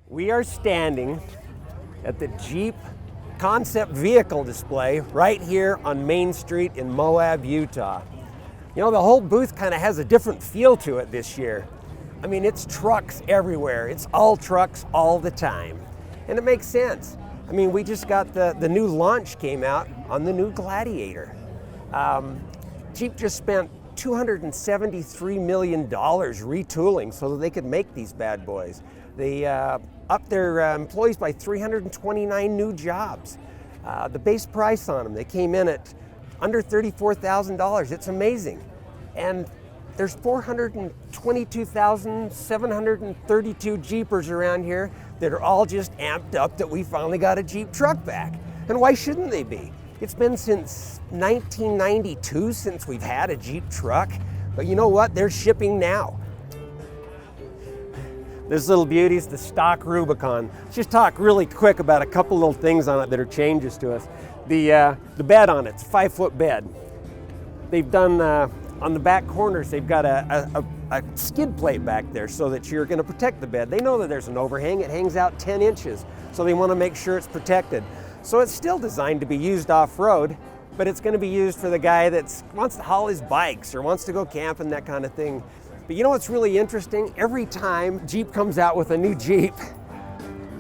We are standing at the Jeep Concept vehicle display right here on Main Street in Moab, Utah. You know, the whole booth kind of has a different feel to it this year. I mean, it's trucks everywhere. It's all trucks all the time. And it makes sense. I mean, we just got the new launch came out on the new Gladiator. Jeep just spent $273 million retooling so that they could make these bad boys. They upped their employees by 329 new jobs. The base price on them, they came in at under $34,000. It's amazing. And there's 422,732 Jeepers around here that are all just amped up that we finally got a Jeep truck back. And why shouldn't they be? It's been since 1992 since we've had a Jeep truck, but you know what? They're shipping now. This little beauty is the stock Rubicon. Let's just talk really quick about a couple little things on it that are changes to us. The bed on it's a 5-foot bed. They've done on the back corners, they've got a skid plate back there so that you're going to protect the bed. They know that there's an overhang. It hangs out 10 inches, so they want to make sure it's protected. So it's still designed to be used off-road, but it's going to be used for the guy that wants to haul his bikes or wants to go camping, that kind of thing. But you know what's really interesting? Every time Jeep comes out with a new Jeep,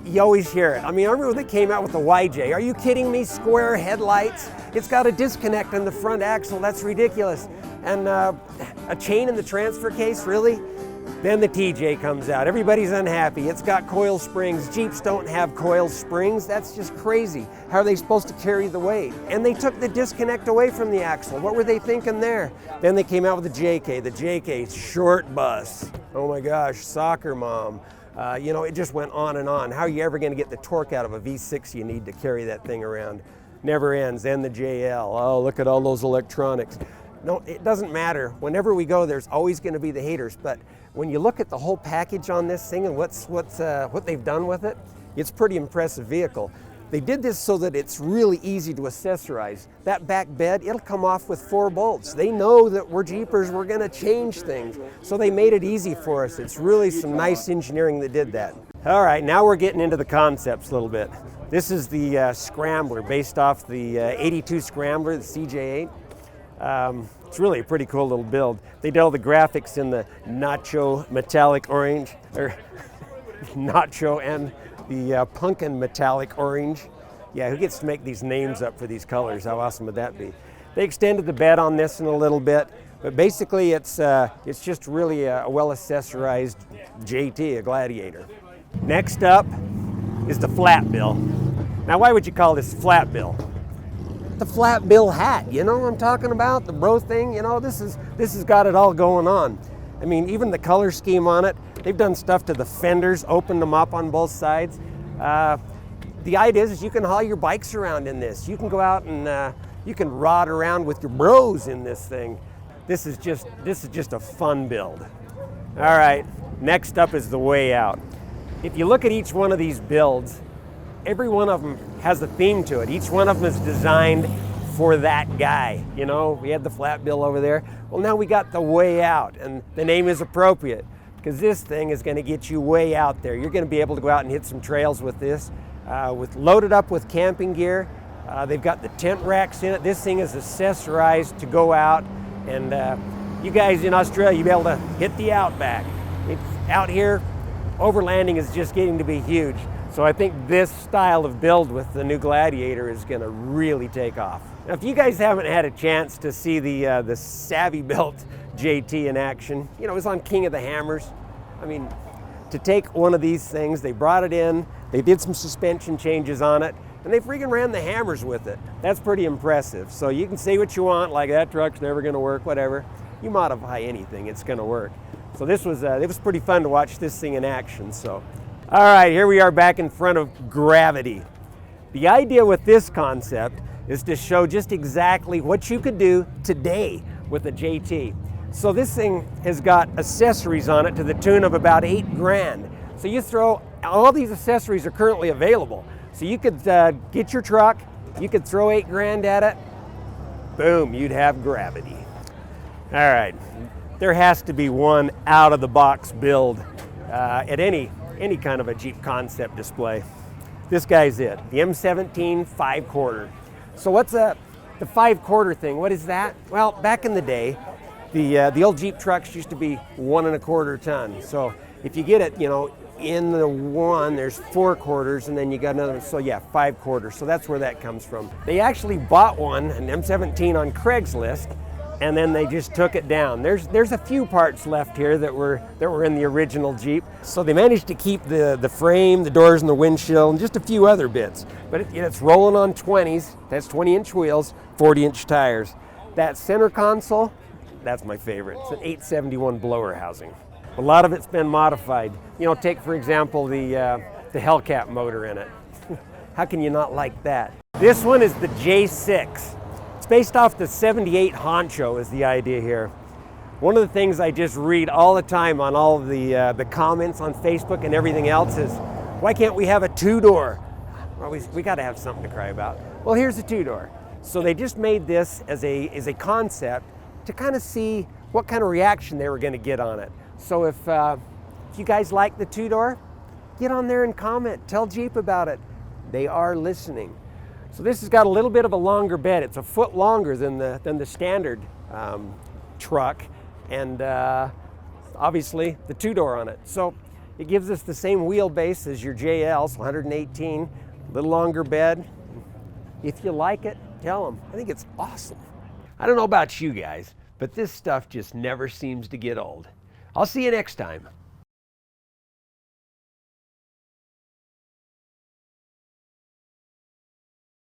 you always hear it. I mean, I remember when they came out with the YJ. Are you kidding me? Square headlights. It's got a disconnect in the front axle. That's ridiculous. And a chain in the transfer case, really? Then the TJ comes out. Everybody's unhappy. It's got coil springs. Jeeps don't have coil springs. That's just crazy. How are they supposed to carry the weight? And they took the disconnect away from the axle. What were they thinking there? Then they came out with the JK. The JK, short bus. Oh my gosh, soccer mom. You know, it just went on and on. How are you ever going to get the torque out of a V6 you need to carry that thing around? Never ends. And the JL. Oh, look at all those electronics. No, it doesn't matter. Whenever we go, there's always going to be the haters. But when you look at the whole package on this thing and what they've done with it, it's a pretty impressive vehicle. They did this so that it's really easy to accessorize. That back bed, it'll come off with 4 bolts. They know that we're Jeepers, we're going to change things. So they made it easy for us. It's really some nice engineering that did that. All right, now we're getting into the concepts a little bit. This is the Scrambler based off the 82 Scrambler, the CJ8. It's really a pretty cool little build. They did all the graphics in the nacho metallic orange, or nacho and the pumpkin metallic orange. Yeah, who gets to make these names up for these colors? How awesome would that be? They extended the bed on this in a little bit, but basically it's just really a well accessorized JT, a Gladiator. Next up is the flat bill. Now, why would you call this flat bill? The flat bill hat, you know what I'm talking about? The bro thing, you know, this has got it all going on. I mean, even the color scheme on it, they've done stuff to the fenders, opened them up on both sides. The idea is you can haul your bikes around in this. You can go out and you can ride around with your bros in this thing. This is just a fun build. All right, next up is the way out. If you look at each one of these builds, every one of them has a theme to it. Each one of them is designed for that guy. You know, we had the flat bill over there. Well, now we got the way out, and the name is appropriate because this thing is going to get you way out there. You're going to be able to go out and hit some trails with this, loaded up with camping gear. They've got the tent racks in it. This thing is accessorized to go out, and you guys in Australia, you'll be able to hit the outback. It's out here, overlanding is just getting to be huge. So I think this style of build with the new Gladiator is going to really take off. Now, if you guys haven't had a chance to see the Savvy built JT in action, you know, it was on King of the Hammers. I mean, to take one of these things, they brought it in, they did some suspension changes on it, and they freaking ran the hammers with it. That's pretty impressive. So you can say what you want, like that truck's never going to work, whatever. You modify anything, it's going to work. So this was it was pretty fun to watch this thing in action. So. All right, here we are back in front of Gravity. The idea with this concept is to show just exactly what you could do today with a JT. So this thing has got accessories on it to the tune of about $8 grand. So you throw, all these accessories are currently available. So you could get your truck, you could throw $8 grand at it, boom, you'd have Gravity. All right, there has to be one out-of-the-box build at any any kind of a Jeep Concept display. This guy's it, the M17 5/4. So what's the 5/4 thing? What is that? Well, back in the day, the old Jeep trucks used to be 1 1/4 ton. So if you get it, you know, in the one, there's 4 quarters, and then you got another, so yeah, 5/4. So that's where that comes from. They actually bought one, an M17 on Craigslist, and then they just took it down. There's a few parts left here that were in the original Jeep. So they managed to keep the frame, the doors, and the windshield, and just a few other bits. But it's rolling on 20s. That's 20-inch wheels, 40-inch tires. That center console, that's my favorite. It's an 871 blower housing. A lot of it's been modified. You know, take for example the Hellcat motor in it. How can you not like that? This one is the J6. It's based off the 78 Honcho is the idea here. One of the things I just read all the time on all of the comments on Facebook and everything else is, why can't we have a 2-door? Well, we got to have something to cry about. Well, here's a 2-door. So they just made this as a concept to kind of see what kind of reaction they were going to get on it. So if you guys like the 2-door, get on there and comment. Tell Jeep about it. They are listening. So this has got a little bit of a longer bed. It's a foot longer than the standard truck, and obviously the 2-door on it. So it gives us the same wheelbase as your JL, so 118, a little longer bed. If you like it, tell them. I think it's awesome. I don't know about you guys, but this stuff just never seems to get old. I'll see you next time.